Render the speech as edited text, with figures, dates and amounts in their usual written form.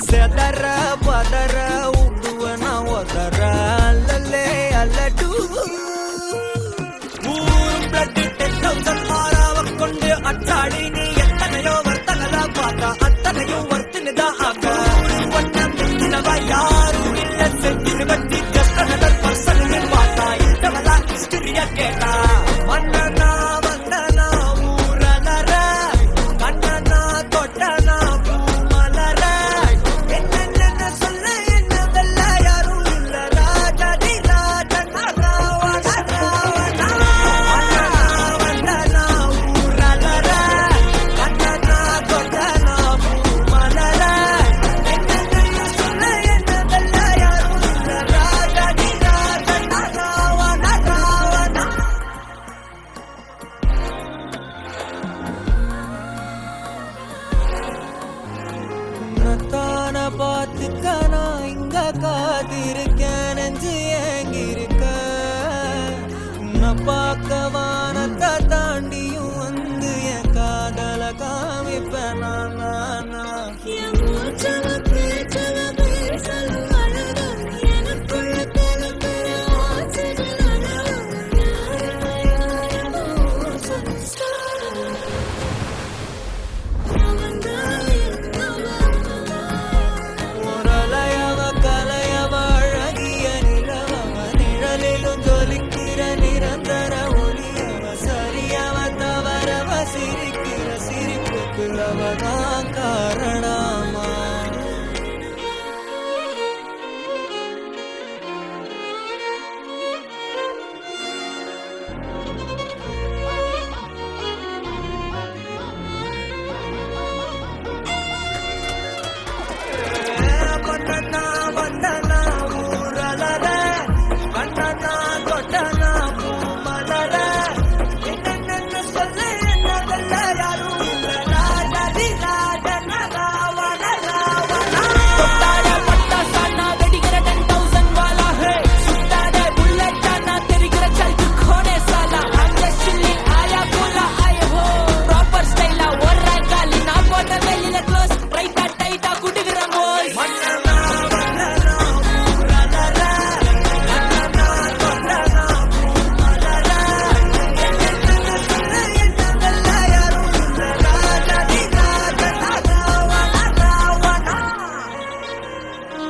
செதற பதற உடுவனா ஒதற அல்லலே அல்லடு ஊர் பிளட் 10,000 மாறாவ கொண்டு அச்சாடி நீ எத்தனையோ வர்த்தகதா பார்த்தா அத்தனையும் வர்த்தினுதான் ஆக ஒன்னம் நினைவா யாரும் இல்ல செட்டினு வட்டி கஷ்டனதர் பர்சனு பார்த்தா இந்தவளா ஹிஸ்டரியா கேட்டா மன்னனா வந்தனா ஊரலர கண்ணனா தொட்டனா பூமலர என்ன சொல்ல என்னதல்ல யாரும் இல்ல ராஜாதி ராஜனா ராவண ராவணா வந்தனா ஊரலர கண்ணனா தொட்டனா பூமலர என்ன சொல்ல என்னதல்ல யாரும் இல்ல ராஜாதி ராஜனா ராவண ராவணா உன்னத்தான பார்த்துக்க நான் இங்க காத்திருக்கேன் நெஞ்சு ஏங்கிருக்க உன்னை பார்க்கவா